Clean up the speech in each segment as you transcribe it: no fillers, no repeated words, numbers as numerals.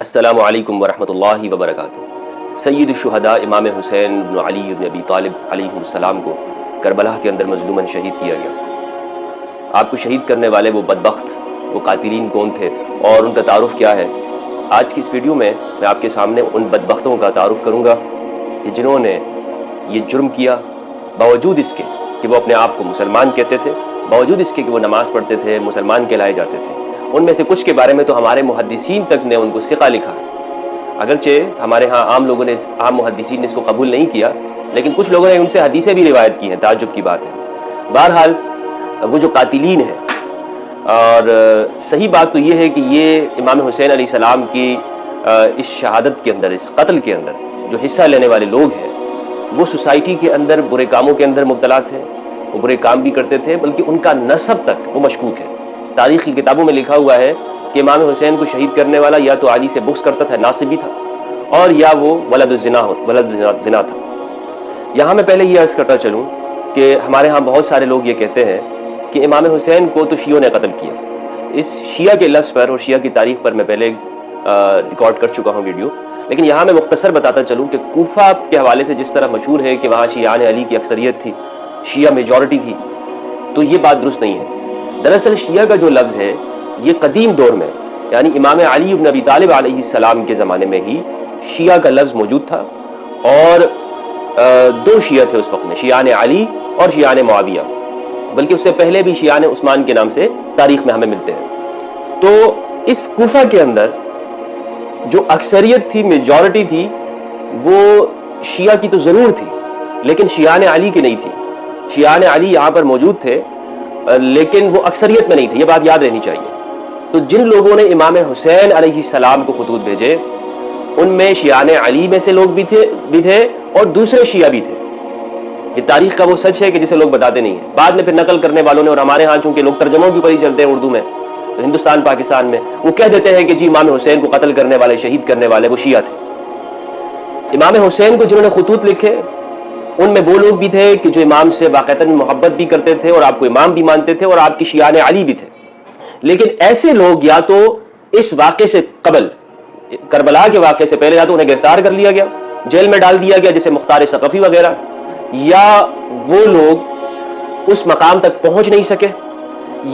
السلام علیکم ورحمۃ اللہ وبرکاتہ۔ سید الشہداء امام حسین بن علی بن ابی طالب علیہ السلام کو کربلا کے اندر مظلوماً شہید کیا گیا۔ آپ کو شہید کرنے والے وہ بدبخت، وہ قاتلین کون تھے اور ان کا تعارف کیا ہے؟ آج کی اس ویڈیو میں آپ کے سامنے ان بدبختوں کا تعارف کروں گا کہ جنہوں نے یہ جرم کیا، باوجود اس کے کہ وہ اپنے آپ کو مسلمان کہتے تھے، باوجود اس کے کہ وہ نماز پڑھتے تھے، مسلمان کہلائے جاتے تھے۔ ان میں سے کچھ کے بارے میں تو ہمارے محدثین تک نے ان کو ثقہ لکھا ہے، اگرچہ ہمارے ہاں عام محدثین نے اس کو قبول نہیں کیا، لیکن کچھ لوگوں نے ان سے حدیثیں بھی روایت کی ہیں۔ تعجب کی بات ہے۔ بہرحال وہ جو قاتلین ہیں، اور صحیح بات تو یہ ہے کہ یہ امام حسین علیہ السلام کی اس شہادت کے اندر، اس قتل کے اندر جو حصہ لینے والے لوگ ہیں، وہ سوسائٹی کے اندر برے کاموں کے اندر مبتلا تھے، وہ برے کام بھی کرتے تھے، بلکہ ان کا نسب تک وہ مشکوک ہے۔ تاریخ کی کتابوں میں لکھا ہوا ہے کہ امام حسین کو شہید کرنے والا یا تو علی سے بغض کرتا تھا، ناصبی تھا، اور یا وہ ولد زنا تھا۔ یہاں میں پہلے یہ عرض کرتا چلوں کہ ہمارے ہاں بہت سارے لوگ یہ کہتے ہیں کہ امام حسین کو تو شیعوں نے قتل کیا۔ اس شیعہ کے لفظ پر اور شیعہ کی تاریخ پر میں پہلے ریکارڈ کر چکا ہوں ویڈیو، لیکن یہاں میں مختصر بتاتا چلوں کہ کوفہ کے حوالے سے جس طرح مشہور ہے کہ وہاں شیعان علی کی اکثریت تھی، شیعہ میجورٹی تھی، تو یہ بات درست نہیں ہے۔ دراصل شیعہ کا جو لفظ ہے یہ قدیم دور میں، یعنی امام علی بن ابی طالب علیہ السلام کے زمانے میں ہی شیعہ کا لفظ موجود تھا، اور دو شیعہ تھے اس وقت میں، شیعان علی اور شیعان معاویہ، بلکہ اس سے پہلے بھی شیعان عثمان کے نام سے تاریخ میں ہمیں ملتے ہیں۔ تو اس کوفہ کے اندر جو اکثریت تھی، میجورٹی تھی، وہ شیعہ کی تو ضرور تھی، لیکن شیعان علی کی نہیں تھی۔ شیعان علی یہاں پر موجود تھے، لیکن وہ اکثریت میں نہیں تھے، یہ بات یاد رہنی چاہیے۔ تو جن لوگوں نے امام حسین علیہ السلام کو خطوط بھیجے، ان میں شیعان علی میں سے لوگ بھی تھے اور دوسرے شیعہ بھی تھے۔ یہ تاریخ کا وہ سچ ہے کہ جسے لوگ بتاتے نہیں ہیں۔ بعد میں پھر نقل کرنے والوں نے، اور ہمارے ہاں چونکہ لوگ ترجموں کے اوپر ہی چلتے ہیں اردو میں، تو ہندوستان پاکستان میں وہ کہہ دیتے ہیں کہ جی امام حسین کو قتل کرنے والے، شہید کرنے والے وہ شیعہ تھے۔ امام حسین کو جنہوں نے خطوط لکھے، ان میں وہ لوگ بھی تھے کہ جو امام سے باقاعدہ محبت بھی کرتے تھے اور آپ کو امام بھی مانتے تھے، اور آپ کی شیعان علی بھی تھے۔ لیکن ایسے لوگ یا تو اس واقعے سے قبل، کربلا کے واقعے سے پہلے، یا تو انہیں گرفتار کر لیا گیا، جیل میں ڈال دیا گیا جیسے مختار ثقفی وغیرہ، یا وہ لوگ اس مقام تک پہنچ نہیں سکے،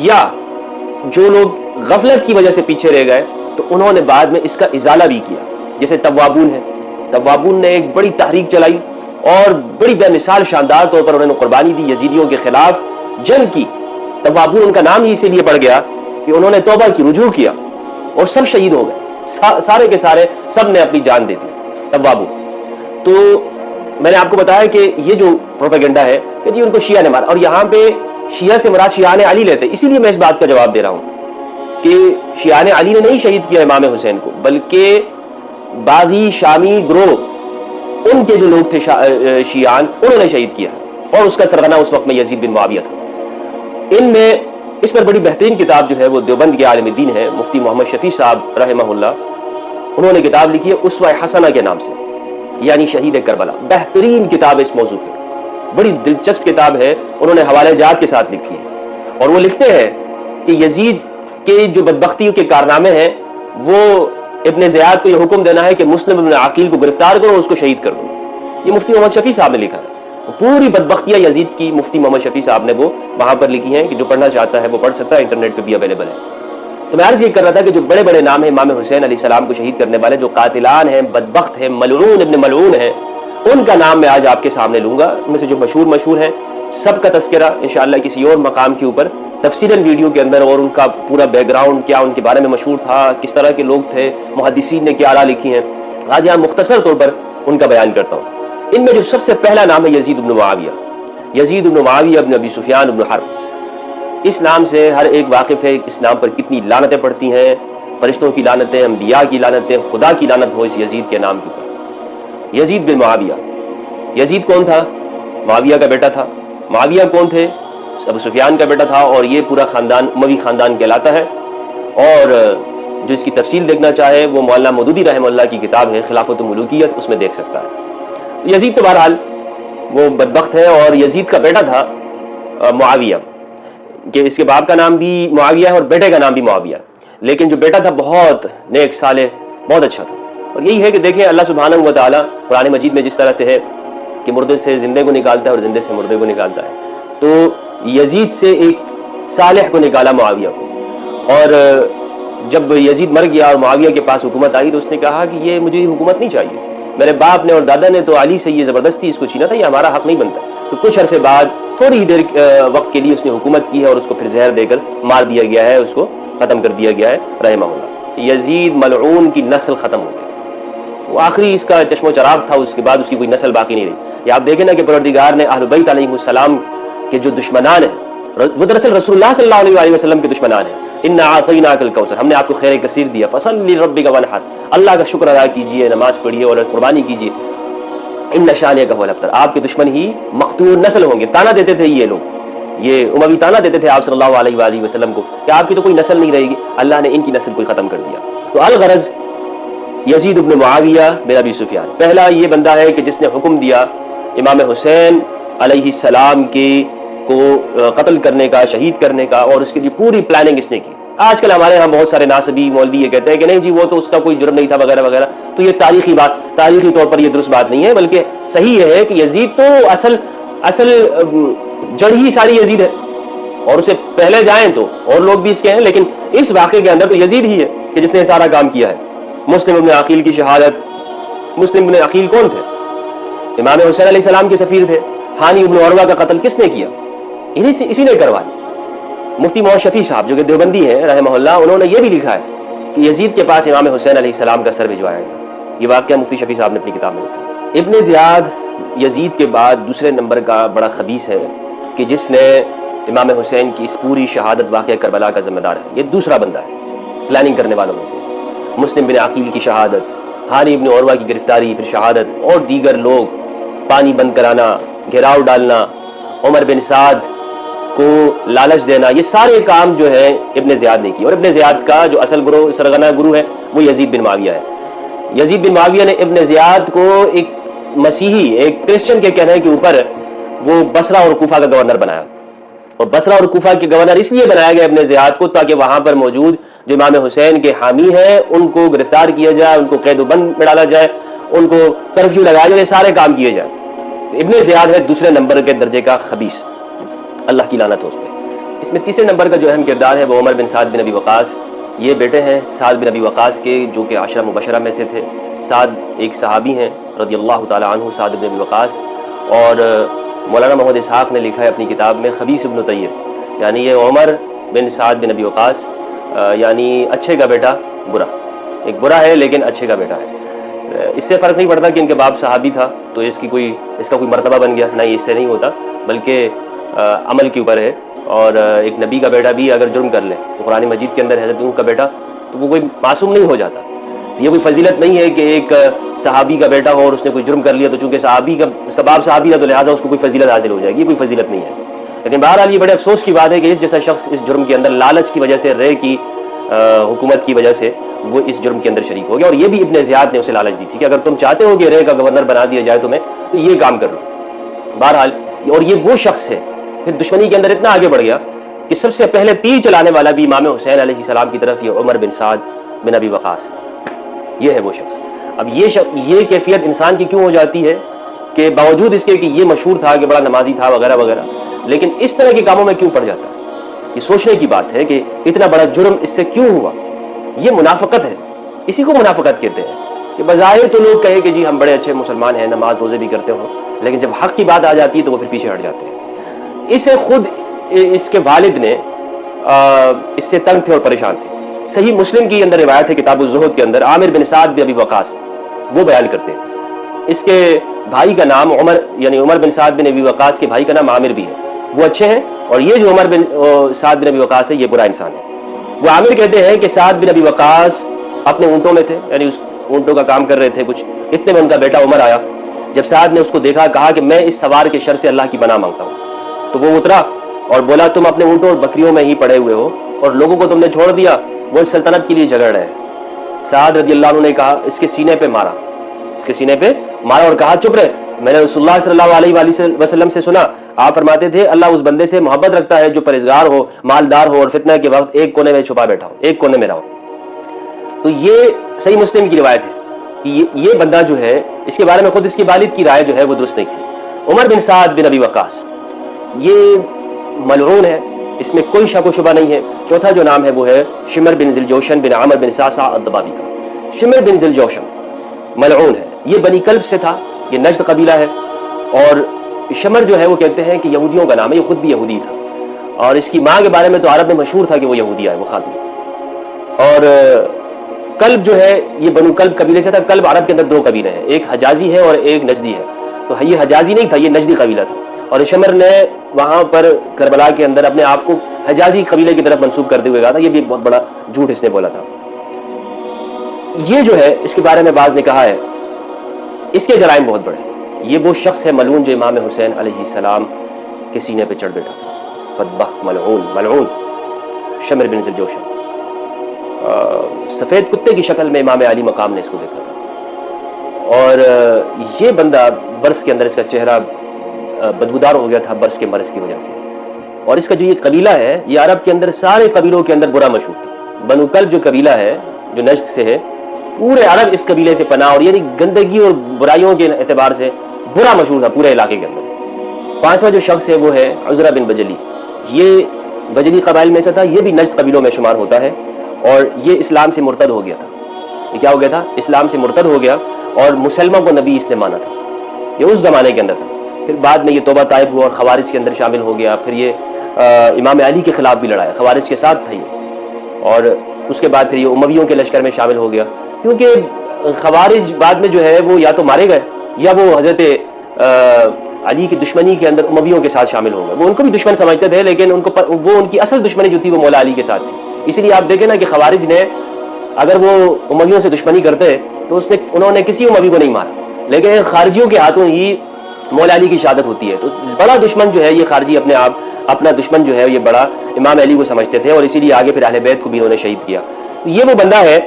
یا جو لوگ غفلت کی وجہ سے پیچھے رہ گئے تو انہوں نے بعد میں اس کا ازالہ بھی کیا، جیسے توابون ہے۔ توابون نے ایک بڑی تحریک چلائی اور بڑی بے مثال شاندار طور پر انہوں نے قربانی دی، یزیدیوں کے خلاف جنگ کی۔ توابون ان کا نام ہی اسی لیے پڑ گیا کہ انہوں نے توبہ کی، رجوع کیا، اور سب شہید ہو گئے، سارے کے سارے، سب نے اپنی جان دے دی توابون۔ تو میں نے آپ کو بتایا کہ یہ جو پروپیگنڈا ہے کہ جی ان کو شیعہ نے مارا، اور یہاں پہ شیعہ سے مراد شیعان علی لیتے، اسی لیے میں اس بات کا جواب دے رہا ہوں کہ شیعان علی نے نہیں شہید کیا امام حسین کو، بلکہ باغی شامی گروہ، ان کے جو لوگ تھے شیعان، انہوں نے شہید کیا، اور اس کا سرغنہ اس وقت میں یزید بن معاویہ تھا۔ ان میں اس پر بڑی بہترین کتاب جو ہے وہ دیوبند کے عالم دین ہے، مفتی محمد شفیع صاحب رحمہ اللہ، انہوں نے کتاب لکھی ہے اسوہ حسنہ کے نام سے، یعنی شہید کربلا۔ بہترین کتاب اس موضوع پہ، بڑی دلچسپ کتاب ہے، انہوں نے حوالے جات کے ساتھ لکھی ہے، اور وہ لکھتے ہیں کہ یزید کے جو بدبختی کے کارنامے ہیں، وہ ابن زیاد کو یہ حکم دینا ہے کہ مسلم ابن عقیل کو گرفتار کرو، اس کو شہید کر دو۔ یہ مفتی محمد شفیع صاحب نے لکھا ہے۔ پوری بدبختیاں یزید کی مفتی محمد شفیع صاحب نے وہ وہاں پر لکھی ہیں، کہ جو پڑھنا چاہتا ہے وہ پڑھ سکتا ہے، انٹرنیٹ پہ بھی اویلیبل ہے۔ تو میں عرض یہ کر رہا تھا کہ جو بڑے بڑے نام ہیں امام حسین علیہ السلام کو شہید کرنے والے، جو قاتلان ہیں، بدبخت ہیں، ملعون ابن ملعون ہیں، ان کا نام میں آج آپ کے سامنے لوں گا۔ ان میں سے جو مشہور ہیں، سب کا تذکرہ انشاءاللہ کسی اور مقام کے اوپر تفصیلاً ویڈیو کے اندر، اور ان کا پورا بیک گراؤنڈ کیا، ان کے بارے میں مشہور تھا، کس طرح کے لوگ تھے، محدثین نے کیا آراء لکھی ہیں، آج یہاں مختصر طور پر ان کا بیان کرتا ہوں۔ ان میں جو سب سے پہلا نام ہے یزید بن معاویہ، یزید بن معاویہ بن ابی سفیان بن حرب۔ اس نام سے ہر ایک واقف ہے اس نام پر کتنی لعنتیں پڑتی ہیں، فرشتوں کی لعنتیں، انبیاء کی لعنتیں، خدا کی لعنت ہو اس یزید کے نام کے اوپر۔ یزید بن معاویہ، یزید کون تھا؟ معاویہ کا بیٹا تھا۔ معاویہ کون تھے؟ ابو سفیان کا بیٹا تھا، اور یہ پورا خاندان اموی خاندان کہلاتا ہے۔ اور جو اس کی تفصیل دیکھنا چاہے وہ مولانا مودودی رحمہ اللہ کی کتاب ہے خلافت و ملوکیت، اس میں دیکھ سکتا ہے۔ یزید تو بہرحال وہ بدبخت ہے، اور یزید کا بیٹا تھا معاویہ، کہ اس کے باپ کا نام بھی معاویہ ہے اور بیٹے کا نام بھی معاویہ، لیکن جو بیٹا تھا بہت نیک صالح بہت اچھا تھا. اور یہی ہے کہ دیکھیں اللہ سبحانہ و تعالیٰ قرآن مجید میں جس طرح سے ہے کہ مردے سے زندے کو نکالتا ہے اور زندے سے مردے کو نکالتا ہے، تو یزید سے ایک صالح کو نکالا معاویہ کو. اور جب یزید مر گیا اور معاویہ کے پاس حکومت آئی تو اس نے کہا کہ یہ مجھے حکومت نہیں چاہیے، میرے باپ نے اور دادا نے تو علی سے یہ زبردستی اس کو چھینا تھا، یہ ہمارا حق نہیں بنتا. تو کچھ عرصے بعد تھوڑی ہی دیر وقت کے لیے اس نے حکومت کی ہے اور اس کو پھر زہر دے کر مار دیا گیا ہے، اس کو ختم کر دیا گیا ہے رحمہ اللہ. یزید ملعون کی نسل ختم ہو گئی، وہ آخری اس کا چشم و چراغ تھا، اس کے بعد اس کی کوئی نسل باقی نہیں رہی. یہ آپ دیکھیں نا کہ پروردگار نے اہل بیت علیہ السلام کے جو دشمنان ہیں وہ دراصل رسول اللہ صلی اللہ علیہ وسلم کے دشمنان ہیں. انا اعطیناک الکوثر، ہم نے آپ کو خیر کثیر دیا، فصلی لربک وانحر، اللہ کا شکر ادا کیجئے، نماز پڑھیے اور قربانی کیجئے. ان شانئک هو الابتر، آپ کے دشمن ہی مقتول نسل ہوں گے. تانا دیتے تھے یہ لوگ، یہ اموی تانا دیتے تھے آپ صلی اللہ علیہ وآلہ وسلم کو کہ آپ کی تو کوئی نسل نہیں رہے گی. اللہ نے ان کی نسل کو ختم کر دیا. تو الغرض یزید ابن معاویہ بن ابی سفیان پہلا یہ بندہ ہے کہ جس نے حکم دیا امام حسین علیہ السلام کو قتل کرنے کا، شہید کرنے کا، اور اس کے لیے پوری پلاننگ اس نے کی. آج کل ہمارے ہاں بہت سارے ناصبی مولوی یہ کہتے ہیں کہ نہیں جی وہ تو اس کا کوئی جرم نہیں تھا وغیرہ وغیرہ. تو یہ تاریخی طور پر یہ درست بات نہیں ہے، بلکہ صحیح یہ ہے کہ یزید تو اصل جڑ ہی ساری یزید ہے، اور اسے پہلے جائیں تو اور لوگ بھی اس کے ہیں، لیکن اس واقعے کے اندر تو یزید ہی ہے کہ جس نے یہ سارا کام کیا ہے. مسلم ابن عقیل کی شہادت. مسلم ابن عقیل کون تھے؟ امام حسین علیہ السلام کے سفیر تھے. ہانی ابن عروہ کا قتل کس نے کیا؟ اسی نے کروایا. مفتی محمد شفیع صاحب جو کہ دیوبندی ہیں رحمہ اللہ، انہوں نے یہ بھی لکھا ہے کہ یزید کے پاس امام حسین علیہ السلام کا سر بھجوایا گیا. یہ واقعہ مفتی شفیع صاحب نے اپنی کتاب میں لکھا. ابن زیاد یزید کے بعد دوسرے نمبر کا بڑا خبیث ہے کہ جس نے امام حسین کی اس پوری شہادت واقعہ کربلا کا ذمہ دار ہے. یہ دوسرا بندہ ہے پلاننگ کرنے والوں میں سے. مسلم بن عقیل کی شہادت، ہانی ابن عروہ کی گرفتاری، پھر شہادت، اور دیگر لوگ، پانی بند کرانا، گھیراؤ ڈالنا، عمر بن سعد کو لالچ دینا، یہ سارے کام جو ہے ابن زیاد نے کی. اور ابن زیاد کا جو اصل گروہ سرغنہ گروہ ہے وہ یزید بن معاویہ ہے. یزید بن معاویہ نے ابن زیاد کو ایک مسیحی، ایک کرسچن کے کہنے کے اوپر وہ بصرہ اور کوفہ کا گورنر بنایا. اور بصرہ اور کوفہ کے گورنر اس لیے بنایا گیا ابن زیاد کو تاکہ وہاں پر موجود جو امام حسین کے حامی ہیں ان کو گرفتار کیا جائے، ان کو قید و بند میں ڈالا جائے، ان کو کرفیو لگایا جائے، سارے کام کیے جائیں. ابن زیاد ہے دوسرے نمبر کے درجے کا خبیث، اللہ کی لعنت ہو اس پہ. اس میں تیسرے نمبر کا جو اہم کردار ہے وہ عمر بن سعد بن ابی وقاص. یہ بیٹے ہیں سعد بن ابی وقاص کے جو کہ عشرہ مبشرہ میں سے تھے. سعد ایک صحابی ہیں رضی اللہ تعالی عنہ، سعد بن ابی وقاص. اور مولانا محمد اسحاق نے لکھا ہے اپنی کتاب میں خبیث ابن طیب، یعنی یہ عمر بن سعد بن ابی وقاص یعنی اچھے کا بیٹا برا، ایک برا ہے لیکن اچھے کا بیٹا ہے. اس سے فرق نہیں پڑتا کہ ان کے باپ صحابی تھا تو اس کا کوئی مرتبہ بن گیا، نہیں، اس سے نہیں ہوتا، بلکہ عمل کے اوپر ہے. اور ایک نبی کا بیٹا بھی اگر جرم کر لے تو قرآن مجید کے اندر حضرت نوح کا بیٹا تو وہ کوئی معصوم نہیں ہو جاتا. یہ کوئی فضیلت نہیں ہے کہ ایک صحابی کا بیٹا ہو اور اس نے کوئی جرم کر لیا تو چونکہ اس کا باپ صحابی تھا تو لہٰذا اس کو کوئی فضیلت حاصل ہو جائے گی، یہ کوئی فضیلت نہیں ہے. لیکن بہرحال یہ بڑے افسوس کی بات ہے کہ اس جیسا شخص اس جرم کے اندر لالچ کی وجہ سے، رے کی حکومت کی وجہ سے وہ اس جرم کے اندر شریک ہو گیا. اور یہ بھی ابن زیاد نے اسے لالچ دی تھی کہ اگر تم چاہتے ہو کہ رے کا گورنر بنا دیا جائے تمہیں تو یہ کام کر لو. بہرحال اور یہ وہ شخص ہے پھر دشمنی کے اندر اتنا آگے بڑھ گیا کہ سب سے پہلے تیر چلانے والا بھی امام حسین علیہ السلام کی طرف یہ عمر بن سعد بن ابی وقاص. یہ ہے وہ شخص. اب یہ کیفیت انسان کی کیوں ہو جاتی ہے کہ باوجود اس کے کہ یہ مشہور تھا کہ بڑا نمازی تھا وغیرہ وغیرہ، لیکن اس طرح کے کاموں میں کیوں پڑ جاتا ہے؟ یہ سوچنے کی بات ہے کہ اتنا بڑا جرم اس سے کیوں ہوا. یہ منافقت ہے، اسی کو منافقت کہتے ہیں کہ بظاہر تو لوگ کہیں کہ جی ہم بڑے اچھے مسلمان ہیں، نماز روزے بھی کرتے ہوں، لیکن جب حق کی بات آ جاتی ہے تو وہ پھر پیچھے ہٹ جاتے ہیں. اسے خود اس کے والد نے اس سے تنگ تھے اور پریشان تھے. صحیح مسلم کی اندر روایت ہے کتاب الزہد کے اندر، عامر بن سعد بن ابی وقاص وہ بیان کرتے ہیں. اس کے بھائی کا نام عمر، یعنی عمر بن سعد بن ابی وقاص کے بھائی کا نام عامر بھی ہے، وہ اچھے ہیں. اور یہ جو عمر بن سعد بن ابی وقاص ہے یہ برا انسان ہے. وہ عامر کہتے ہیں کہ سعد بن ابی وقاص اپنے اونٹوں میں تھے، یعنی اس اونٹوں کا کام کر رہے تھے کچھ، اتنے میں ان کا بیٹا عمر آیا. جب سعد نے اس کو دیکھا کہا کہ میں اس سوار کے شر سے اللہ کی پناہ مانگتا ہوں. تو وہ اترا اور بولا تم اپنے اونٹوں اور بکریوں میں ہی پڑے ہوئے ہو اور لوگوں کو تم نے چھوڑ دیا، وہ اس سلطنت کے لیے جھگڑ رہے ہیں. سعد رضی اللہ عنہ نے کہا اس کے سینے پہ مارا اور کہا چپ رہے، میں نے رسول اللہ صلی اللہ علیہ وسلم سے سنا، آپ فرماتے تھے اللہ اس بندے سے محبت رکھتا ہے جو پرہیزگار ہو، مالدار ہو اور فتنہ کے وقت ایک کونے میں چھپا بیٹھا ہو، ایک کونے میں رہو. تو یہ صحیح مسلم کی روایت ہے کہ یہ بندہ جو ہے، اس کے بارے میں خود اس کی والد کی رائے جو ہے وہ درست نہیں تھی۔ عمر بن سعد بن ابی وقاص یہ ملعون ہے، اس میں کوئی شک و شبہ نہیں ہے۔ چوتھا جو نام ہے وہ ہے شمر بن ذوالجوشن بن عامر بن صعصع الضبابی کا۔ شمر بن ذوالجوشن ملعون ہے، یہ بنی کلب سے تھا، یہ نجد قبیلہ ہے، اور شمر جو ہے وہ کہتے ہیں کہ یہودیوں کا نام ہے، یہ خود بھی یہودی تھا، اور اس کی ماں کے بارے میں تو عرب میں مشہور تھا کہ وہ یہودیہ ہے، وہ خاتون۔ اور کلب جو ہے یہ بنو کلب قبیلے سے تھا۔ کلب عرب کے اندر دو قبیلے ہیں، ایک حجازی ہے اور ایک نجدی ہے، تو یہ حجازی نہیں تھا، یہ نجدی قبیلہ تھا، اور شمر نے وہاں پر کربلا کے اندر اپنے آپ کو حجازی قبیلے کی طرف منسوب کرتے ہوئے کہا تھا، یہ بھی ایک بہت بڑا جھوٹ اس نے بولا تھا۔ یہ جو ہے اس کے بارے میں بعض نے کہا ہے اس کے جرائم بہت بڑے، یہ وہ شخص ہے ملعون جو امام حسین علیہ السلام کے سینے پہ چڑھ بیٹھا تھا، بدبخت ملعون شمر بن ذوالجوشن۔ سفید کتے کی شکل میں امام علی مقام نے اس کو دیکھا تھا، اور یہ بندہ برس کے اندر اس کا چہرہ بدبودار ہو گیا تھا برس کے مرض کی وجہ سے، اور اس کا جو یہ قبیلہ ہے یہ عرب کے اندر سارے قبیلوں کے اندر برا مشہور تھا۔ بنو کلب جو قبیلہ ہے جو نجد سے ہے، پورے عرب اس قبیلے سے پناہ، اور یعنی گندگی اور برائیوں کے اعتبار سے برا مشہور تھا پورے علاقے کے اندر۔ پانچواں جو شخص ہے وہ ہے عزرہ بن بجلی، یہ بجلی قبائل میں سے تھا، یہ بھی نجد قبیلوں میں شمار ہوتا ہے، اور یہ اسلام سے مرتد ہو گیا تھا۔ یہ کیا ہو گیا تھا؟ اسلام سے مرتد ہو گیا، اور مسلمہ کو نبی اس نے مانا تھا، یہ اس زمانے کے اندر تھا۔ پھر بعد میں یہ توبہ طائب ہوا اور خوارج کے اندر شامل ہو گیا، پھر یہ امام علی کے خلاف بھی لڑایا، خوارج کے ساتھ تھا یہ، اور اس کے بعد پھر یہ امویوں کے لشکر میں شامل ہو گیا، کیونکہ خوارج بعد میں جو ہے وہ یا تو مارے گئے یا وہ حضرت علی کی دشمنی کے اندر امویوں کے ساتھ شامل ہو گئے۔ وہ ان کو بھی دشمن سمجھتے تھے، لیکن وہ ان کی اصل دشمنی جو تھی وہ مولا علی کے ساتھ تھی۔ اسی لیے آپ دیکھیں نا کہ خوارج نے اگر وہ امویوں سے دشمنی کرتے تو انہوں نے کسی اموی کو نہیں مارا، لیکن خارجیوں کے ہاتھوں ہی مولا علی کی شہادت ہوتی ہے۔ تو بڑا دشمن جو ہے یہ خارجی اپنا دشمن جو ہے یہ بڑا امام علی کو سمجھتے تھے، اور اسی لیے آگے پھر اہل بیت کو بھی انہوں نے شہید کیا۔ یہ وہ بندہ ہے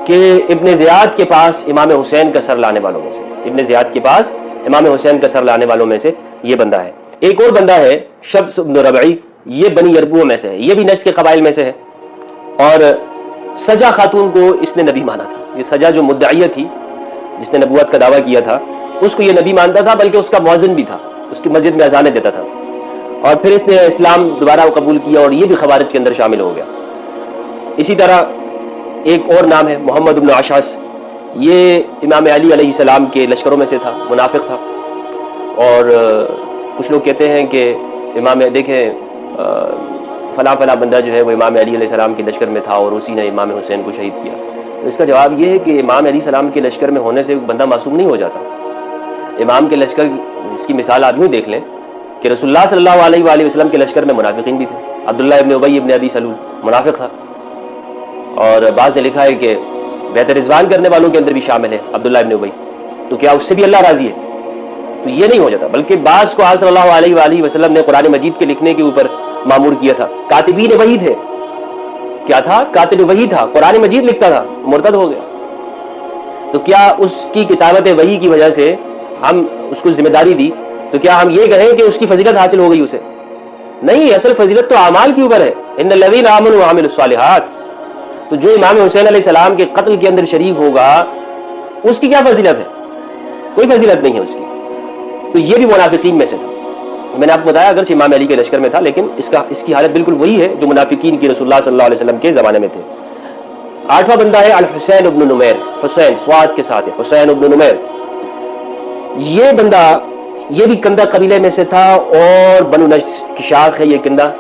کہ ابن زیاد کے پاس امام حسین کا سر لانے والوں میں سے، ابن زیاد کے پاس امام حسین کا سر لانے والوں میں سے یہ بندہ ہے۔ ایک اور بندہ ہے شبس بن ربعی، یہ بنی یربوع میں سے ہے، یہ بھی نجد کے قبائل میں سے ہے، اور سجا خاتون کو اس نے نبی مانا تھا۔ یہ سجا جو مدعیہ تھی جس نے نبوت کا دعویٰ کیا تھا، اس کو یہ نبی مانتا تھا، بلکہ اس کا مؤذن بھی تھا، اس کی مسجد میں اذانیں دیتا تھا، اور پھر اس نے اسلام دوبارہ قبول کیا اور یہ بھی خوارج کے اندر شامل ہو گیا۔ اسی طرح ایک اور نام ہے محمد بن اشعث، یہ امام علی علیہ السلام کے لشکروں میں سے تھا، منافق تھا، اور کچھ لوگ کہتے ہیں کہ امام دیکھیں فلاں بندہ جو ہے وہ امام علی علیہ السلام کے لشکر میں تھا اور اسی نے امام حسین کو شہید کیا۔ تو اس کا جواب یہ ہے کہ امام علیہ السلام کے لشکر میں ہونے سے بندہ معصوم نہیں ہو جاتا۔ امام کے لشکر، اس کی مثال آپ یوں دیکھ لیں کہ رسول اللہ صلی اللہ علیہ وآلہ وسلم کے لشکر میں منافقین بھی تھے۔ عبداللہ ابن ابی ابن ابی سلول منافق تھا، اور بعض نے لکھا ہے کہ بیعت رضوان کرنے والوں کے اندر بھی شامل ہے عبداللہ ابن ابی، تو کیا اس سے بھی اللہ راضی ہے؟ تو یہ نہیں ہو جاتا، بلکہ بعض کو آپ صلی اللہ علیہ وآلہ وسلم نے قرآن مجید کے لکھنے کے اوپر مامور کیا تھا۔ کاتبین وحی تھے، کیا تھا؟ کاتب وحی تھا، قرآن مجید لکھتا تھا، مرتد ہو گیا، تو کیا اس کی کتابت وحی کی وجہ سے ہم اس کو ذمہ داری دی تو کیا ہم یہ کہیں کہ اس کی فضیلت حاصل ہو گئی اسے؟ نہیں، اصل فضیلت تو اعمال کے اوپر ہے، ان الذین آمنوا وعملوا الصالحات۔ تو جو امام حسین علیہ السلام کے قتل کے اندر شریک ہوگا اس کی کیا فضیلت ہے؟ کوئی فضیلت نہیں ہے اس کی۔ تو یہ بھی منافقین میں سے تھا۔ میں نے آپ کو بتایا اگرچہ امام علی کے لشکر میں تھا، لیکن اس کی حالت بالکل وہی ہے جو منافقین کی رسول اللہ صلی اللہ علیہ وسلم کے زمانے میں تھے۔ آٹھواں بندہ ہے الحسین ابن نمیر، حسین سواد کے ساتھ ہے، حسین ابن نمیر۔ یہ بندہ یہ بھی کندہ قبیلے میں سے تھا اور بنو نجد کی شاخ ہے یہ کندہ۔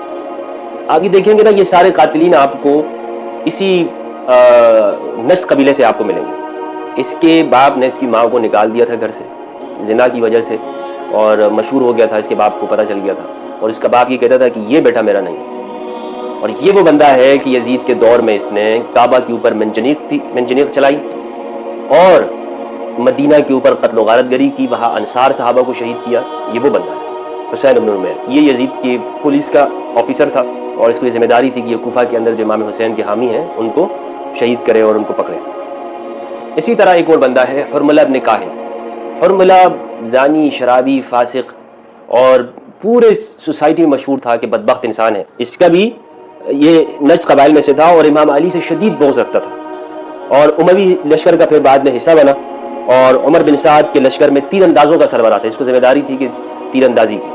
آگے دیکھیں گے نا یہ سارے قاتلین آپ کو اسی نجد قبیلے سے آپ کو ملیں گے۔ اس کے باپ نے اس کی ماں کو نکال دیا تھا گھر سے زنا کی وجہ سے، اور مشہور ہو گیا تھا، اس کے باپ کو پتہ چل گیا تھا، اور اس کا باپ یہ کہتا تھا کہ یہ بیٹا میرا نہیں ہے۔ اور یہ وہ بندہ ہے کہ یزید کے دور میں اس نے کعبہ کے اوپر منجنیق چلائی اور مدینہ کے اوپر قتل و غارت گری کی، وہاں انصار صحابہ کو شہید کیا۔ یہ وہ بندہ ہے حسین ابن نمیر۔ یہ یزید کی پولیس کا آفیسر تھا، اور اس کو یہ ذمہ داری تھی کہ یہ کوفہ کے اندر جو امام حسین کے حامی ہیں ان کو شہید کرے اور ان کو پکڑے۔ اسی طرح ایک اور بندہ ہے حرملہ ابن کاہل۔ حرملہ زانی، شرابی، فاسق، اور پورے سوسائٹی میں مشہور تھا کہ بدبخت انسان ہے۔ اس کا بھی یہ نجد قبائل میں سے تھا اور امام علی سے شدید بغض رکھتا تھا، اور اموی لشکر کا پھر بعد میں حصہ بنا، اور عمر بن سعد کے لشکر میں تیر اندازوں کا سربراہ تھا، اس کو ذمہ داری تھی کہ تیر اندازی کی۔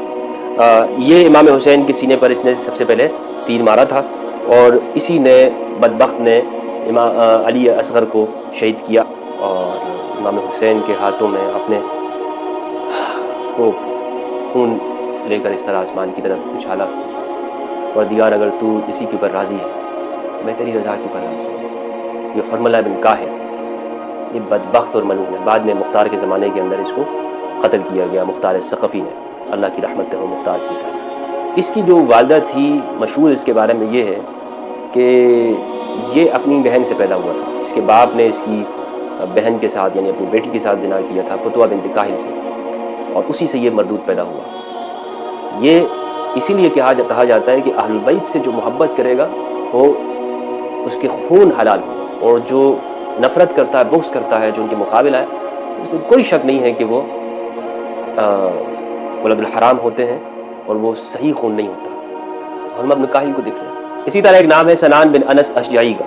یہ امام حسین کے سینے پر اس نے سب سے پہلے تیر مارا تھا، اور اسی نے بدبخت نے امام علی اصغر کو شہید کیا، اور امام حسین کے ہاتھوں میں اپنے وہ خون لے کر اس طرح آسمان کی طرف اچھالا، اور دیار اگر تو اسی کے اوپر راضی ہے میں تیری رضا کے اوپر راضی ہوں۔ یہ حرملہ بن کاہل یہ بدبخت اور ملعون ہے، بعد میں مختار کے زمانے کے اندر اس کو قتل کیا گیا، مختار ثقفی نے، اللہ کی رحمت ہو مختار کی طرح۔ اس کی جو والدہ تھی، مشہور اس کے بارے میں یہ ہے کہ یہ اپنی بہن سے پیدا ہوا تھا، اس کے باپ نے اس کی بہن کے ساتھ یعنی اپنی بیٹی کے ساتھ زنا کیا تھا، فتوہ بنت کاہل سے، اور اسی سے یہ مردود پیدا ہوا۔ یہ اسی لیے کہا جاتا ہے کہ اہل بیت سے جو محبت کرے گا وہ اس کے خون حلال ہو، اور جو نفرت کرتا ہے، بغض کرتا ہے، جو ان کے مقابل ہے، اس میں کوئی شک نہیں ہے کہ وہ ولد الحرام ہوتے ہیں، اور وہ صحیح خون نہیں ہوتا۔ حرملہ بن کاہل کو دیکھ لیں۔ اسی طرح ایک نام ہے سنان بن انس اشجعی کا،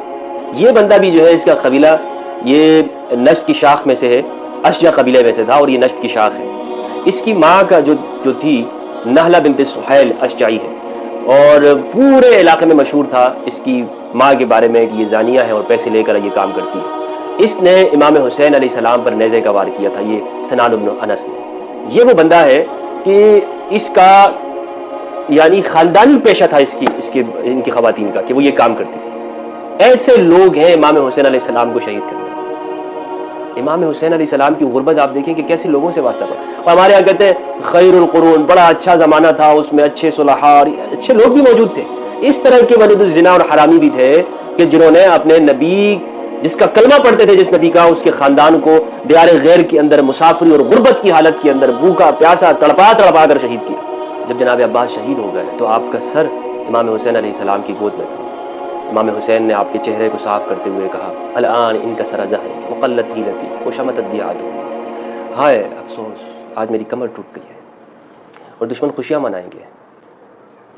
یہ بندہ بھی جو ہے اس کا قبیلہ یہ نجد کی شاخ میں سے ہے، اشجع قبیلے میں سے تھا، اور یہ نجد کی شاخ ہے۔ اس کی ماں کا جو تھی نہلہ بنت سہیل اشجعی ہے، اور پورے علاقے میں مشہور تھا اس کی ماں کے بارے میں کہ یہ زانیہ ہے اور پیسے لے کر یہ کام کرتی ہے۔ اس نے امام حسین علیہ السلام پر نیزے کا وار کیا تھا، یہ سنان بن انس نے۔ یہ وہ بندہ ہے کہ اس کا یعنی خاندانی پیشہ تھا ان کی خواتین کا کہ وہ یہ کام کرتی تھی۔ ایسے لوگ ہیں امام حسین علیہ السلام کو شہید کرنے۔ امام حسین علیہ السلام کی غربت آپ دیکھیں کہ کیسے لوگوں سے واسطہ پڑا، اور ہمارے یہاں کہتے ہیں خیر القرون، بڑا اچھا زمانہ تھا، اس میں اچھے صلحاء اور اچھے لوگ بھی موجود تھے۔ اس طرح کے ولد الزنا اور حرامی بھی تھے کہ جنہوں نے اپنے نبی جس کا کلمہ پڑھتے تھے، جس نبی کا، اس کے خاندان کو دیار غیر کے اندر مسافری اور غربت کی حالت کے اندر بھوکا پیاسا تڑپا کر شہید کیا۔ جب جناب عباس شہید ہو گئے تو آپ کا سر امام حسین علیہ السلام کی گود میں تھا۔ امام حسین نے آپ کے چہرے کو صاف کرتے ہوئے کہا الان ان کا سر ظہر وقلت ہیلتی وشمتت بیعت، ہائے افسوس آج میری کمر ٹوٹ گئی ہے اور دشمن خوشیاں منائیں گے۔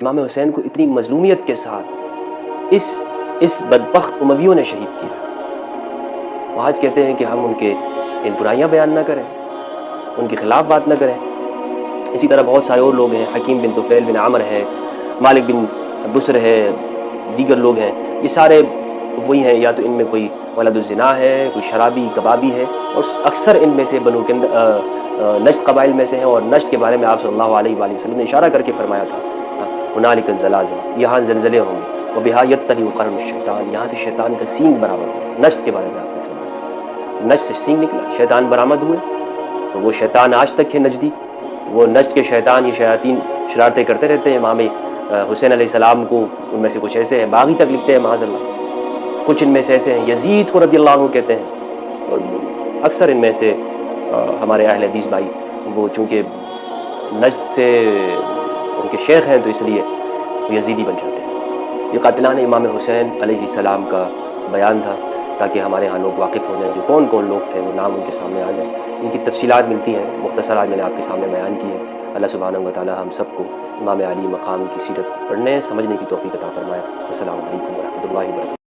امام حسین کو اتنی مظلومیت کے ساتھ اس بدبخت امویوں نے شہید کیا۔ وہ آج کہتے ہیں کہ ہم ان کے ان برائیاں بیان نہ کریں، ان کے خلاف بات نہ کریں۔ اسی طرح بہت سارے اور لوگ ہیں، حکیم بن طفیل بن عامر ہے، مالک بن بسر ہے، دیگر لوگ ہیں، یہ سارے وہی ہیں، یا تو ان میں کوئی ولد الزنا ہے، کوئی شرابی کبابی ہے، اور اکثر ان میں سے بنو نجد قبائل میں سے ہیں۔ اور نجد کے بارے میں آپ صلی اللہ علیہ وآلہ وسلم نے اشارہ کر کے فرمایا تھا ہنالک الزلازل، یہاں زلزلے ہوں گے، وبہا یطلع قرن الشیطان، یہاں سے شیطان کا سینگ برآمد ہوگا۔ نجد کے بارے میں آپ نے فرمایا، نجد سے سینگ نکلا، شیطان برآمد ہوئے، تو وہ شیطان آج تک ہے نجدی، وہ نجد کے شیطان، یہ شیاطین شرارتیں کرتے رہتے ہیں۔ امام حسین علیہ السلام کو ان میں سے کچھ ایسے ہیں، باغی تک لکھتے ہیں معاذ اللہ، کچھ ان میں سے ایسے ہیں یزید کو رضی اللہ عنہ کہتے ہیں، اور اکثر ان میں سے ہمارے اہل حدیث بھائی وہ چونکہ نجد سے ان کے شیخ ہیں تو اس لیے وہ یزیدی بن جاتے ہیں۔ یہ قاتلان امام حسین علیہ السلام کا بیان تھا تاکہ ہمارے ہاں لوگ واقف ہو جائیں کہ کون کون لوگ تھے، وہ نام ان کے سامنے آ جائیں۔ ان کی تفصیلات ملتی ہیں، مختصر آج میں نے آپ کے سامنے بیان کی ہے۔ اللہ سبحانہ و تعالی ہم سب کو امام علی مقام کی سیرت پڑھنے سمجھنے کی توفیق عطا فرمائے۔ السلام علیکم ورحمۃ اللہ وبرکاتہ۔